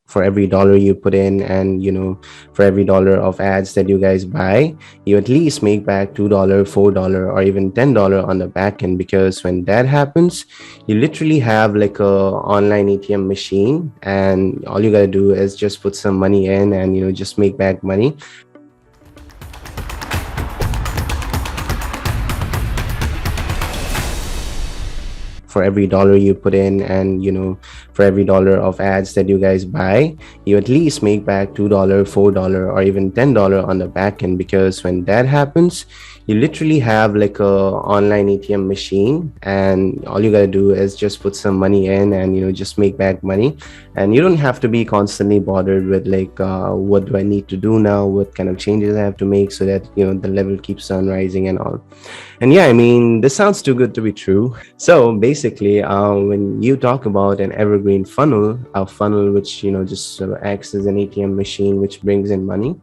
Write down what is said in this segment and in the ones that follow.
for every dollar you put in, and for every dollar of ads that you guys buy, you at least make back $2, $4, or even $10 on the back end. Because when that happens, you literally have like a online ATM machine, and all you gotta do is just put some money in and just make back money. For every dollar you put in, and for every dollar of ads that you guys buy, you at least make back $2, $4, or even $10 on the back end. Because when that happens, you literally have like a online ATM machine, and all you gotta do is just put some money in and just make back money. And you don't have to be constantly bothered with like, what do I need to do now, what kind of changes I have to make, so that the level keeps on rising and all. And yeah, I mean, this sounds too good to be true. So basically, when you talk about an evergreen funnel, a funnel which just sort of acts as an ATM machine which brings in money,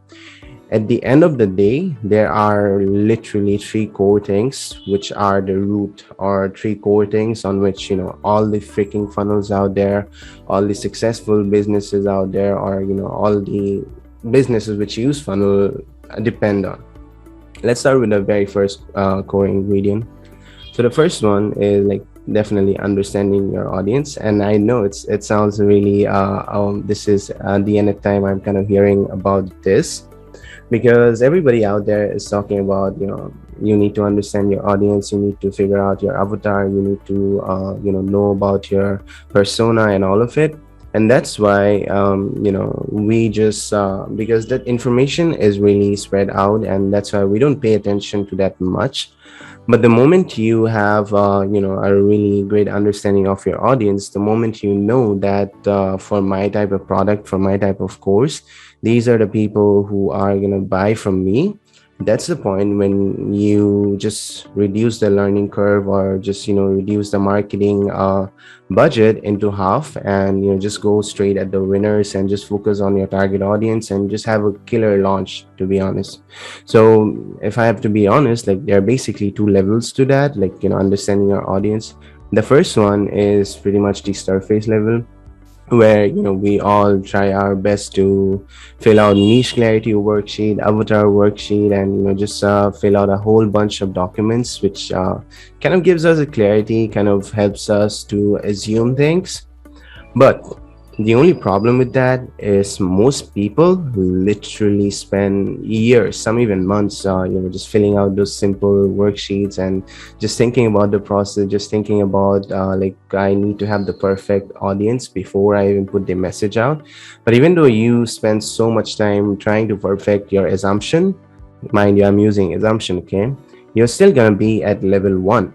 at the end of the day, there are literally three core things which are the root, or three core things on which all the freaking funnels out there, all the successful businesses out there, or all the businesses which use funnel depend on. Let's start with the very first core ingredient. So the first one is like definitely understanding your audience. And I know it sounds really this is the end of time I'm kind of hearing about this, because everybody out there is talking about you need to understand your audience, you need to figure out your avatar, you need to know about your persona and all of it. And that's why we just because that information is really spread out, and that's why we don't pay attention to that much. But the moment you have a really great understanding of your audience, the moment you know that for my type of product, for my type of course, these are the people who are going to buy from me, that's the point when you just reduce the learning curve, or just reduce the marketing budget into half, and just go straight at the winners and just focus on your target audience and just have a killer launch, to be honest. So if I have to be honest, like there are basically two levels to that, like understanding your audience. The first one is pretty much the surface level, where we all try our best to fill out niche clarity worksheet, avatar worksheet, and just fill out a whole bunch of documents, which kind of gives us a clarity, kind of helps us to assume things. But the only problem with that is most people literally spend years, some even months, just filling out those simple worksheets and just thinking about the process, just thinking about like I need to have the perfect audience before I even put the message out. But even though you spend so much time trying to perfect your assumption, mind you, I'm using assumption, okay, you're still gonna be at level 1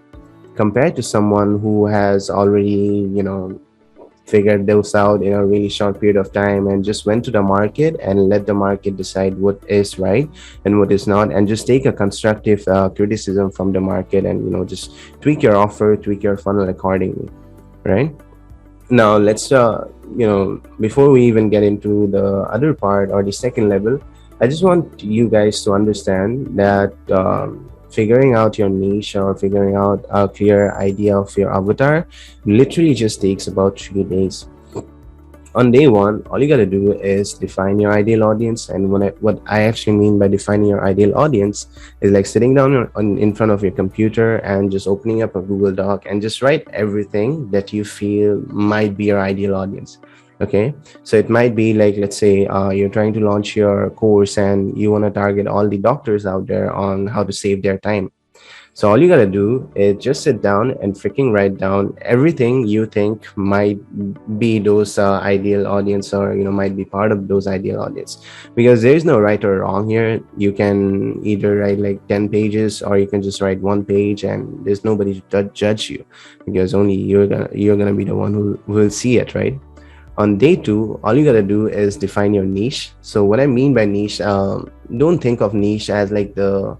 compared to someone who has already figured those out in a really short period of time and just went to the market and let the market decide what is right and what is not, and just take a constructive criticism from the market, and just tweak your offer, tweak your funnel accordingly, right? Now let's before we even get into the other part, or the second level, I just want you guys to understand that figuring out your niche, or figuring out a clear idea of your avatar, literally just takes about 3 days. On day one, all you got to do is define your ideal audience. And what I actually mean by defining your ideal audience is like sitting down in front of your computer and just opening up a Google Doc and just write everything that you feel might be your ideal audience. Okay, so it might be like, let's say you're trying to launch your course and you want to target all the doctors out there on how to save their time. So all you gotta do is just sit down and freaking write down everything you think might be those ideal audience, or might be part of those ideal audience. Because there is no right or wrong here. You can either write like 10 pages, or you can just write 1 page, and there's nobody to judge you, because only you're gonna be the one who will see it, right? On day two, all you gotta do is define your niche. So what I mean by niche, don't think of niche as like the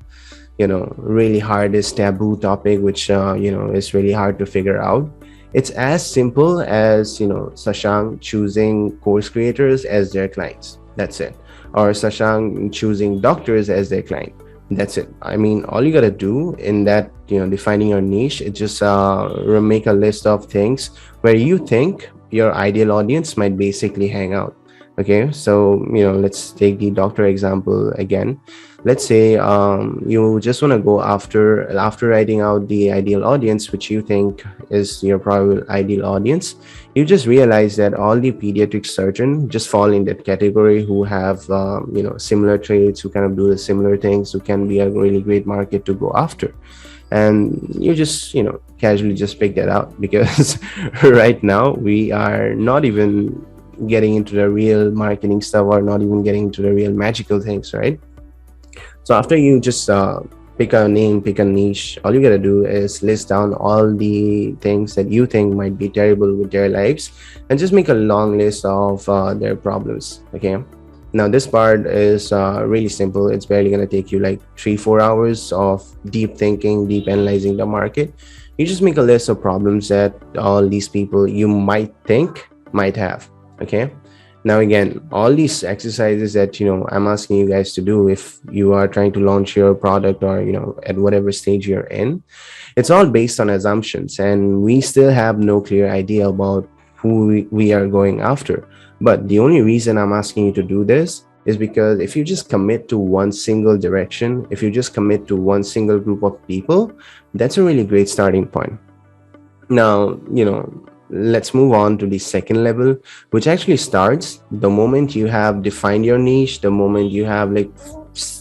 really hardest taboo topic, which is really hard to figure out. It's as simple as Sashank choosing course creators as their clients. That's it. Or Sashank choosing doctors as their client. That's it. I mean, all you gotta do in that defining your niche is just make a list of things where you think your ideal audience might basically hang out. Okay, so let's take the doctor example again. Let's say you just want to go after writing out the ideal audience, which you think is your probable ideal audience. You just realize that all the pediatric surgeon just fall in that category, who have similar traits, who kind of do the similar things, who can be a really great market to go after. And you just casually just pick that out, because right now we are not even getting into the real marketing stuff, or not even getting into the real magical things, right? So after you just pick a name, pick a niche, all you gotta do is list down all the things that you think might be terrible with their lives, and just make a long list of their problems. Okay, now this part is really simple. It's barely gonna take you like 3-4 hours of deep thinking, deep analyzing the market. You just make a list of problems that all these people you might think might have. Okay, now again, all these exercises that I'm asking you guys to do, if you are trying to launch your product, or at whatever stage you're in, it's all based on assumptions, and we still have no clear idea about who we are going after. But the only reason I'm asking you to do this is because if you just commit to one single direction, if you just commit to one single group of people, that's a really great starting point. Now, let's move on to the second level, which actually starts the moment you have defined your niche, the moment you have like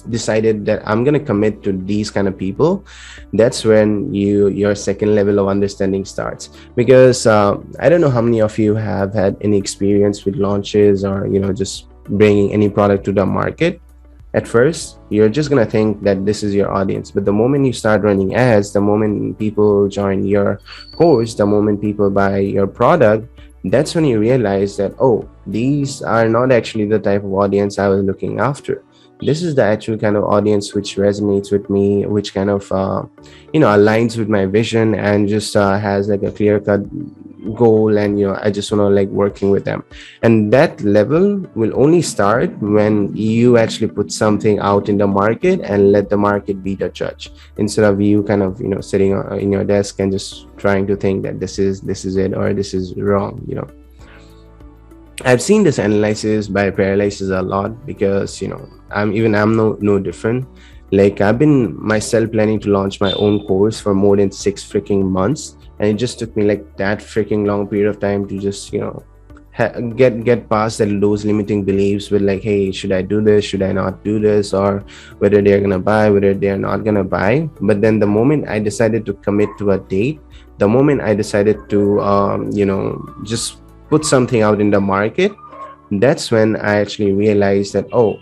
decided that I'm going to commit to these kind of people. That's when your second level of understanding starts. Because I don't know how many of you have had any experience with launches, or just bringing any product to the market. At first, you're just going to think that this is your audience. But the moment you start running ads, the moment people join your course, the moment people buy your product, that's when you realize that, oh, these are not actually the type of audience I was looking after. This is the actual kind of audience which resonates with me, which kind of aligns with my vision, and just has like a clear cut goal, and I just want to like working with them. And that level will only start when you actually put something out in the market and let the market be the judge, instead of you kind of sitting in your desk and just trying to think that this is it, or this is wrong. I've seen this analysis by paralysis a lot, because I'm no different. Like, I've been myself planning to launch my own course for more than 6 freaking months, and it just took me like that freaking long period of time to just get past those limiting beliefs with like, hey, should I do this, should I not do this, or whether they're gonna buy, whether they're not gonna buy. But then the moment I decided to commit to a date, the moment I decided to just put something out in the market, that's when I actually realized that, oh,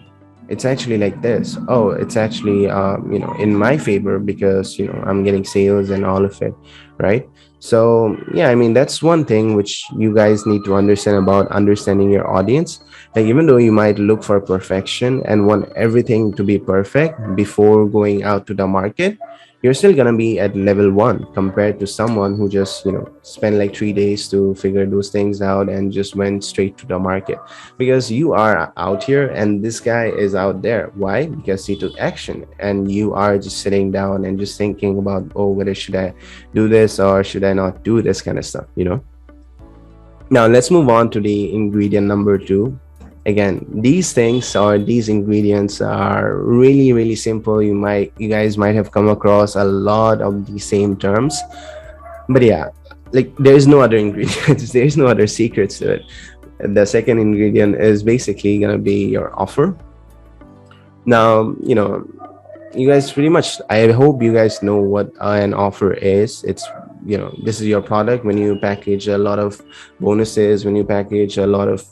it's actually like this. Oh, it's actually in my favor, because I'm getting sales and all of it, right? So yeah, I mean, that's one thing which you guys need to understand about understanding your audience. Like, even though you might look for perfection and want everything to be perfect before going out to the market, you're still gonna be at level 1 compared to someone who just spent like 3 days to figure those things out and just went straight to the market. Because you are out here and this guy is out there. Why? Because he took action, and you are just sitting down and just thinking about, oh, whether should I do this or should I not do this kind of stuff. Now let's move on to the ingredient number 2. Again, these things, or these ingredients, are really, really simple. You guys might have come across a lot of the same terms, but yeah, like, there's no other ingredients. There's no other secrets to it. The second ingredient is basically gonna be your offer. Now, you guys pretty much, I hope you guys know what an offer is. It's this is your product. When you package a lot of bonuses, when you package a lot of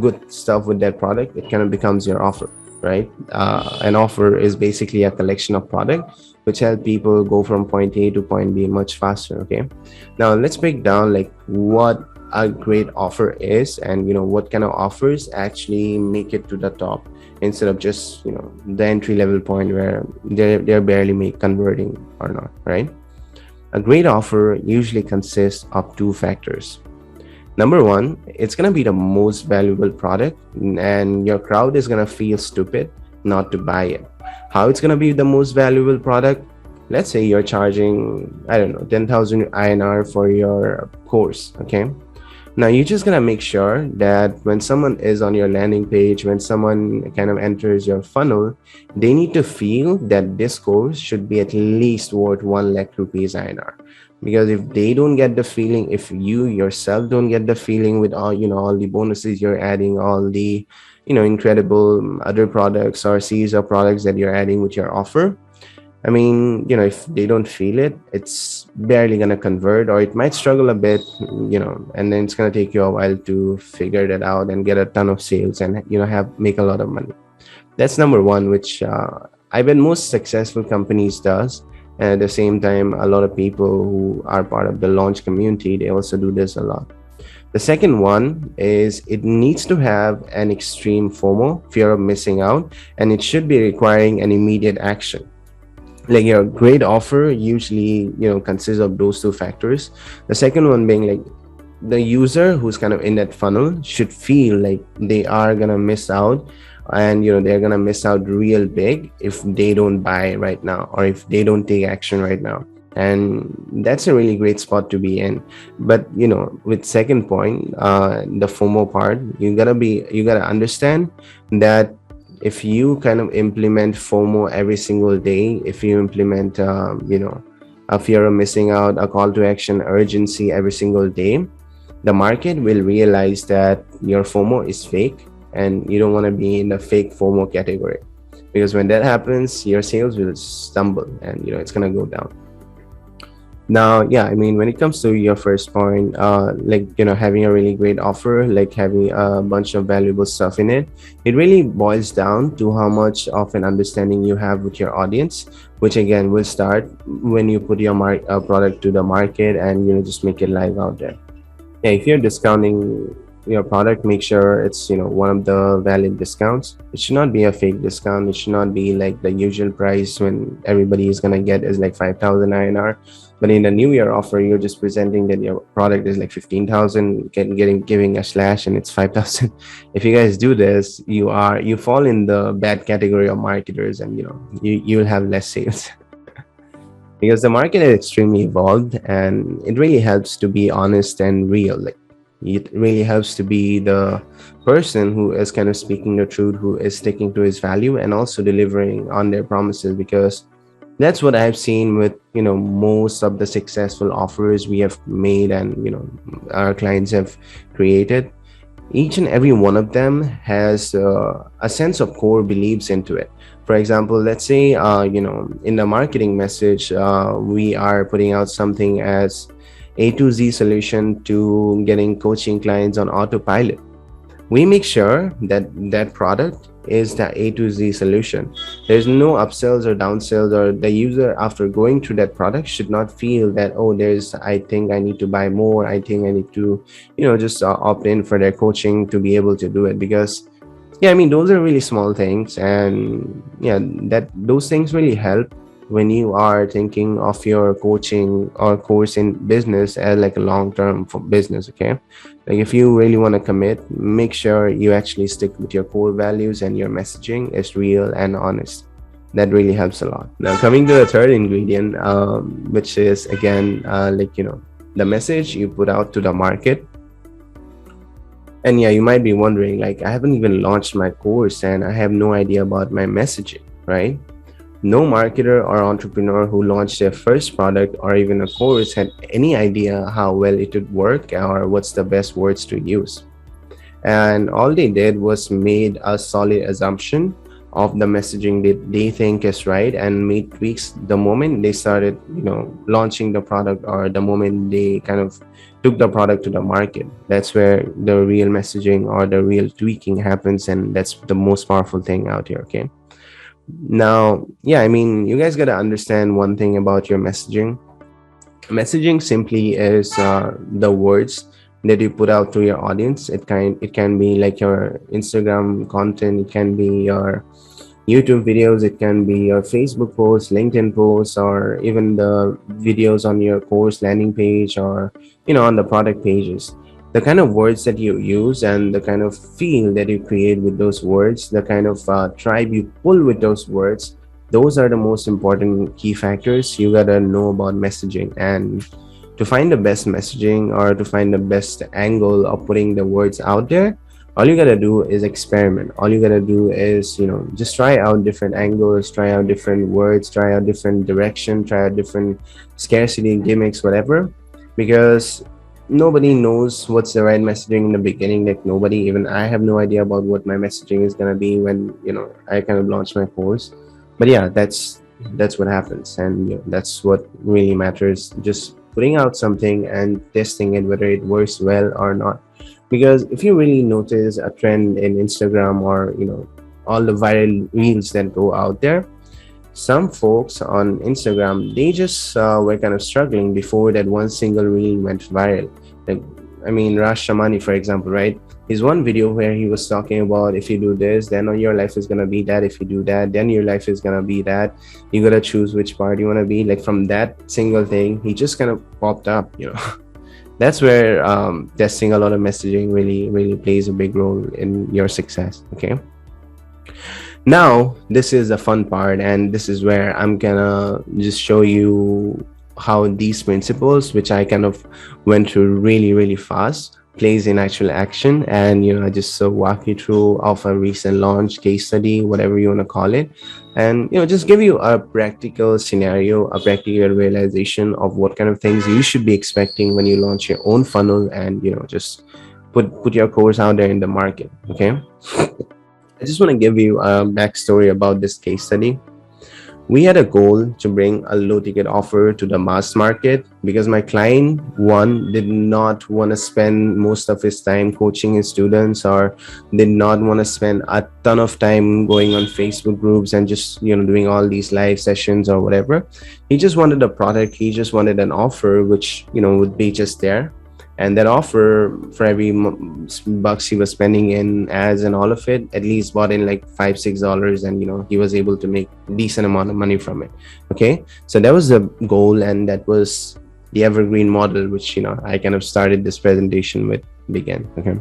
good stuff with that product, it kind of becomes your offer, right? An offer is basically a collection of product which help people go from point A to point B much faster. Okay, now let's break down like what a great offer is, and what kind of offers actually make it to the top, instead of just the entry level point where they're barely converting or not, right? A great offer usually consists of 2 factors. Number 1, it's going to be the most valuable product, and your crowd is going to feel stupid not to buy it. How it's going to be the most valuable product? Let's say you're charging, I don't know, 10,000 INR for your course. Okay, Now you just gotta make sure that when someone is on your landing page, when someone kind of enters your funnel, they need to feel that this course should be at least worth 1 lakh rupees INR. Because if they don't get the feeling, if you yourself don't get the feeling with all, all the bonuses you're adding, all the, incredible other products or series of products that you're adding with your offer, I mean, if they don't feel it, it's barely gonna convert, or it might struggle a bit, and then it's gonna take you a while to figure that out and get a ton of sales and have make a lot of money. That's number one, which I bet most successful companies does. And at the same time, a lot of people who are part of the launch community, they also do this a lot. The second one is it needs to have an extreme FOMO, fear of missing out, and it should be requiring an immediate action. Like your great offer usually consists of those two factors. The second one being like the user who's kind of in that funnel should feel like they are gonna miss out, and they're gonna miss out real big if they don't buy right now or if they don't take action right now. And that's a really great spot to be in. But with second point, the FOMO part, you gotta understand that if you kind of implement FOMO every single day, if you implement, a fear of missing out, a call to action urgency every single day, the market will realize that your FOMO is fake, and you don't want to be in the fake FOMO category. Because when that happens, your sales will stumble and it's going to go down. Now, yeah, I mean, when it comes to your first point, like, having a really great offer, like having a bunch of valuable stuff in it, it really boils down to how much of an understanding you have with your audience, which again will start when you put your product to the market and, just make it live out there. Yeah, if you're discounting your product, make sure it's one of the valid discounts. It should not be a fake discount. It should not be like the usual price when everybody is gonna get is like 5,000 INR. But in the new year offer, you're just presenting that your product is like 15,000, giving a slash and it's 5,000. If you guys do this, you fall in the bad category of marketers, and you'll have less sales. Because the market is extremely evolved, and it really helps to be honest and real. Like, it really helps to be the person who is kind of speaking the truth, who is sticking to his value and also delivering on their promises. Because that's what I've seen with most of the successful offers we have made and our clients have created. Each and every one of them has a sense of core beliefs into it. For example, let's say in the marketing message, we are putting out something as A to Z solution to getting coaching clients on Autopilot. We make sure that that product is the A to Z solution. There's no upsells or downsells, or the user after going through that product should not feel that, oh, I think I need to buy more. I think I need to, just opt in for their coaching to be able to do it. Because yeah, I mean, those are really small things, and yeah, those things really help when you are thinking of your coaching or course in business as like a long-term for business. Okay, like if you really want to commit, make sure you actually stick with your core values and your messaging is real and honest. That really helps a lot. Now, coming to the third ingredient, which is again the message you put out to the market. And yeah, you might be wondering, like, I haven't even launched my course and I have no idea about my messaging, right? No marketer or entrepreneur who launched their first product or even a course had any idea how well it would work or what's the best words to use. And all they did was made a solid assumption of the messaging that they think is right and made tweaks the moment they started, launching the product, or the moment they kind of took the product to the market. That's where the real messaging or the real tweaking happens, and that's the most powerful thing out here. Okay. Now, yeah, I mean, you guys got to understand one thing about your messaging. Messaging simply is the words that you put out to your audience. It can be like your Instagram content, it can be your YouTube videos, it can be your Facebook posts, LinkedIn posts, or even the videos on your course landing page, or on the product pages. The kind of words that you use and the kind of feel that you create with those words, the kind of tribe you pull with those words, those are the most important key factors you gotta know about messaging. And To find the best messaging or to find the best angle of putting the words out there, all you gotta do is experiment. All you gotta do is, just try out different angles, try out different words, try out different direction, try out different scarcity gimmicks, whatever. Because nobody knows what's the right messaging in the beginning. Like nobody, even I have no idea about what my messaging is gonna be when I kind of launch my course. But yeah, that's what happens, and that's what really matters. Just putting out something and testing it whether it works well or not. Because if you really notice a trend in Instagram or all the viral reels that go out there, some folks on Instagram, they just were kind of struggling before that one single reel went viral. Like, I mean, Rash Shamani, for example, right? His one video where he was talking about, if you do this, then your life is gonna be that. If you do that, then your life is gonna be that. You gotta choose which part you wanna be. Like from that single thing, he just kind of popped up. That's where testing a lot of messaging really, really plays a big role in your success. Okay. Now, this is the fun part, and this is where I'm gonna just show you how these principles, which I kind of went through really, really fast, plays in actual action. And I just walk you through of a recent launch case study, whatever you want to call it, and just give you a practical scenario, a practical realization of what kind of things you should be expecting when you launch your own funnel, and just put your course out there in the market. Okay. I just want to give you a backstory about this case study. We had a goal to bring a low ticket offer to the mass market because my client, one, did not want to spend most of his time coaching his students, or did not want to spend a ton of time going on Facebook groups and just doing all these live sessions or whatever. He just wanted a product. He just wanted an offer which would be just there. And that offer, for every bucks he was spending in ads and all of it, at least bought in like $5-6, and he was able to make a decent amount of money from it. Okay, so that was the goal, and that was the evergreen model, which I kind of started this presentation with begin. Okay,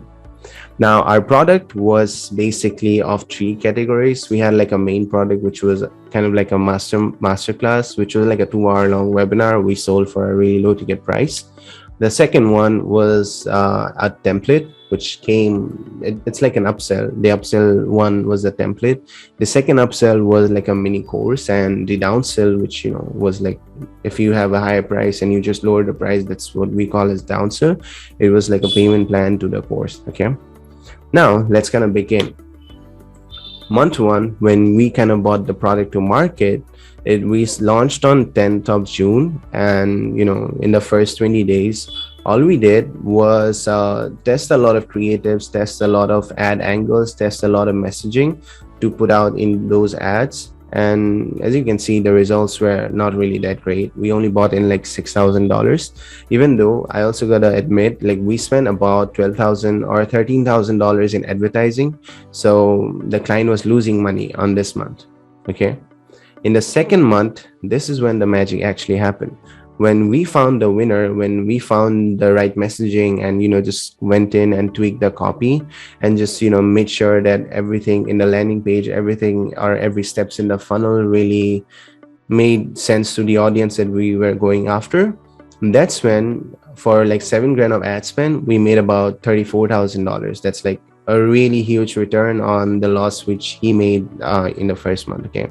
now our product was basically of three categories. We had like a main product, which was kind of like a master class, which was like a 2-hour long webinar we sold for a really low ticket price. The second one was a template, which it's like an upsell. The upsell one was a template. The second upsell was like a mini course, and the downsell, which was like, if you have a higher price and you just lower the price, that's what we call as downsell. It was like a payment plan to the course. Okay, now let's kind of begin. Month one, when we kind of bought the product to market, we launched on 10th of June, and in the first 20 days, all we did was test a lot of creatives, test a lot of ad angles, test a lot of messaging to put out in those ads. And as you can see, the results were not really that great. We only bought in like $6,000, even though I also gotta admit, like, we spent about $12,000 or $13,000 in advertising. So the client was losing money on this month. Okay. In the second month, this is when the magic actually happened. When we found the winner, when we found the right messaging, and just went in and tweaked the copy, and just made sure that everything in the landing page, everything, or every steps in the funnel really made sense to the audience that we were going after. That's when, for like $7,000 of ad spend, we made about $34,000. That's like a really huge return on the loss which he made in the first month. Okay.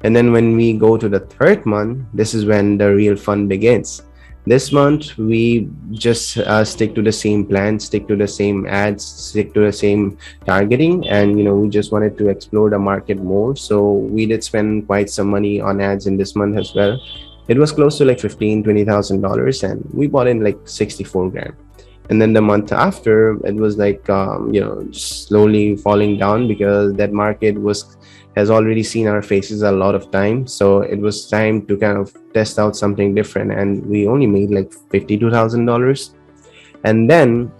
And then when we go to the third month, this is when the real fun begins. This month, we just stick to the same plan, stick to the same ads, stick to the same targeting. And, we just wanted to explore the market more. So we did spend quite some money on ads in this month as well. It was close to like $15,000-$20,000, and we bought in like $64,000. And then the month after, it was like, slowly falling down, because that market has already seen our faces a lot of time. So it was time to kind of test out something different. And we only made like $52,000. And then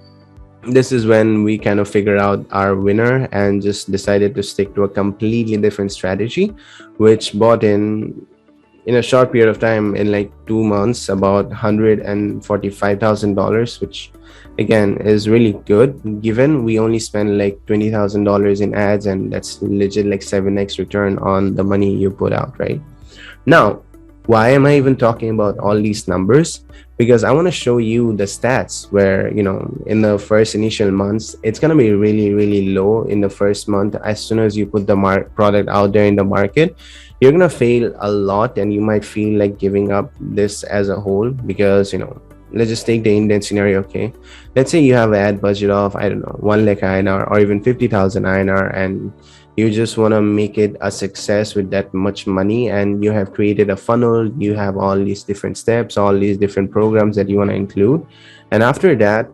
this is when we kind of figure out our winner and just decided to stick to a completely different strategy, which bought in a short period of time, in like 2 months, about $145,000, which again is really good, given we only spend like $20,000 in ads, and that's legit like 7x return on the money you put out. Right now, Why am I even talking about all these numbers? Because I want to show you the stats where, in the first initial months, it's going to be really, really low in the first month. As soon as you put the product out there in the market, you're going to fail a lot, and you might feel like giving up this as a whole because, let's just take the Indian scenario. Okay, let's say you have an ad budget of, I don't know, 1 lakh INR or even 50,000 INR, and you just want to make it a success with that much money, and you have created a funnel, you have all these different steps, all these different programs that you want to include, and after that,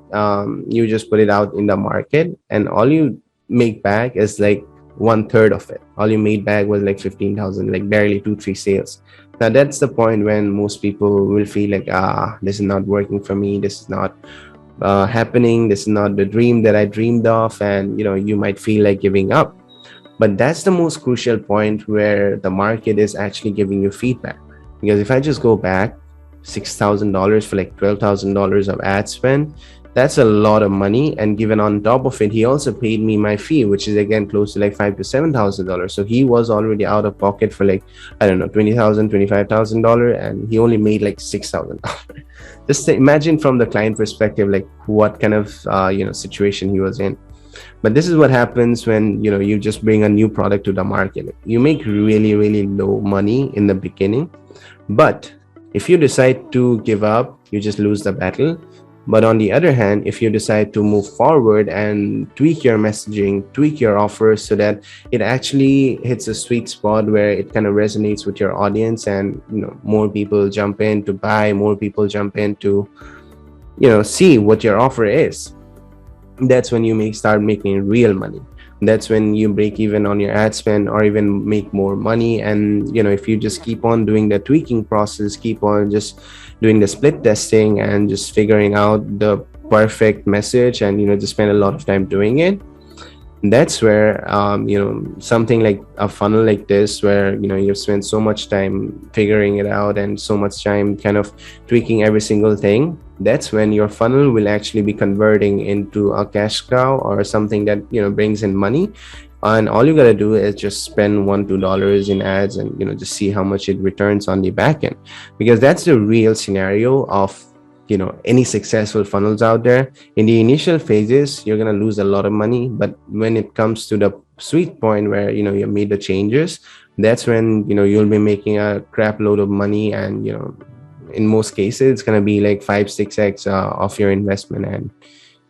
you just put it out in the market, and all you make back is like one third of it. All you made back was like 15,000, like barely 2 3 sales. Now that's the point when most people will feel like, this is not working for me, this is not happening, this is not the dream that I dreamed of, and you might feel like giving up. But that's the most crucial point where the market is actually giving you feedback. Because if I just go back, $6,000 for like $12,000 of ad spend, that's a lot of money. And given on top of it, he also paid me my fee, which is again close to like $5,000 to $7,000. So he was already out of pocket for like, I don't know, $20,000, $25,000, and he only made like $6,000. Just imagine from the client perspective, like what kind of situation he was in. But this is what happens when you just bring a new product to the market. You make really, really low money in the beginning, but if you decide to give up, you just lose the battle. But on the other hand, if you decide to move forward and tweak your messaging, tweak your offers so that it actually hits a sweet spot where it kind of resonates with your audience, and more people jump in to buy, more people jump in to see what your offer is, that's when you start making real money. That's when you break even on your ad spend or even make more money. And if you just keep on doing the tweaking process, keep on just doing the split testing and just figuring out the perfect message, and just spend a lot of time doing it, that's where something like a funnel like this, where you've spent so much time figuring it out and so much time kind of tweaking every single thing, that's when your funnel will actually be converting into a cash cow or something that brings in money. And all you gotta do is just spend $1 2 in ads, and just see how much it returns on the back end, because that's the real scenario of any successful funnels out there. In the initial phases, you're going to lose a lot of money, but when it comes to the sweet point where you made the changes, that's when you'll be making a crap load of money. And in most cases, it's going to be like 5 6x of your investment, and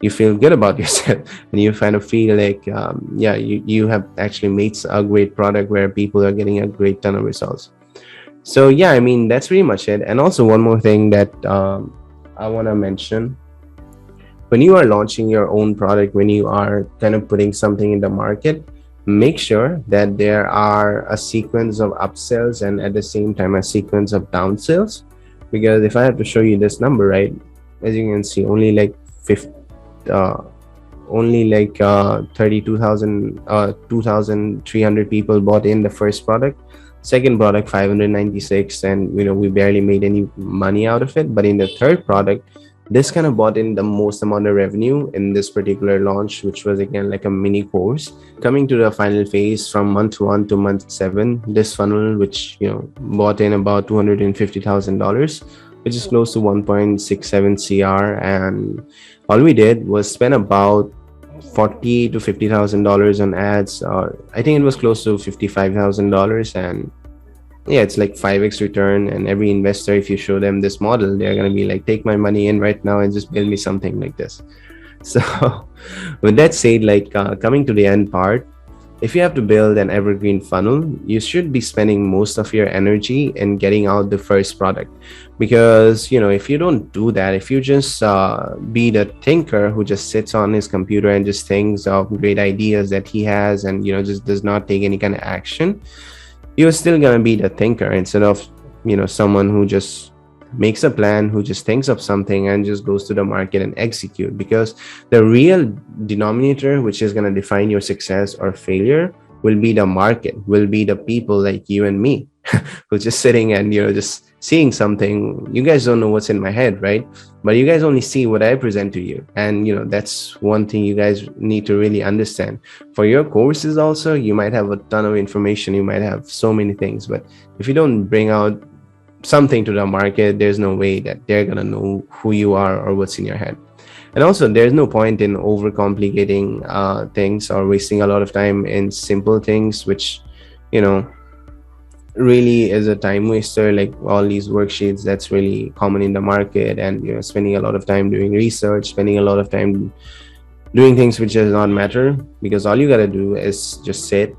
you feel good about yourself, and you kind of feel like you have actually made a great product where people are getting a great ton of results. So yeah, I mean, that's pretty much it. And also one more thing that I want to mention: when you are launching your own product, when you are kind of putting something in the market, make sure that there are a sequence of upsells and at the same time a sequence of downsells. Because if I have to show you this number, right, as you can see, only like 32,000 2,300 people bought in the first product. Second product 596, and we barely made any money out of it. But in the third product, this kind of brought in the most amount of revenue in this particular launch, which was again like a mini course. Coming to the final phase from month 1 to month 7, this funnel, which bought in about $250,000, which is close to 1.67 CR, and all we did was spend about $40,000 to $50,000 on ads, or I think it was close to $55,000. And yeah, it's like 5x return. And every investor, if you show them this model, they're going to be like, take my money in right now and just build me something like this. So with that said, like coming to the end part, if you have to build an evergreen funnel, you should be spending most of your energy in getting out the first product. Because if you don't do that, if you just be the thinker who just sits on his computer and just thinks of great ideas that he has, and just does not take any kind of action, you're still going to be the thinker instead of someone who just makes a plan, who just thinks of something and just goes to the market and execute. Because the real denominator, which is going to define your success or failure, will be the market, will be the people like you and me who's just sitting and just seeing something. You guys don't know what's in my head, right? But you guys only see what I present to you. And that's one thing you guys need to really understand. For your courses also, you might have a ton of information, you might have so many things, but if you don't bring out something to the market, there's no way that they're gonna know who you are or what's in your head. And also, there's no point in overcomplicating things or wasting a lot of time in simple things, which, you know, really is a time waster. Like all these worksheets that's really common in the market, and spending a lot of time doing research, spending a lot of time doing things which does not matter, because all you gotta do is just sit,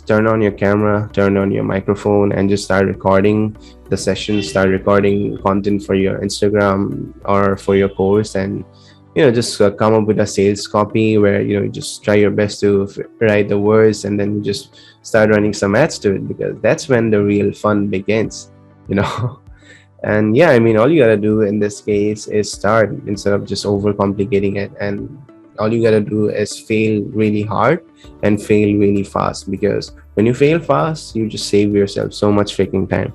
turn on your camera, turn on your microphone, and just start recording the session, start recording content for your Instagram or for your course. And just come up with a sales copy where you just try your best to write the words, and then you just start running some ads to it, because that's when the real fun begins you know And yeah, I mean, all you gotta do in this case is start instead of just overcomplicating it. And all you gotta do is fail really hard and fail really fast, because when you fail fast, you just save yourself so much freaking time.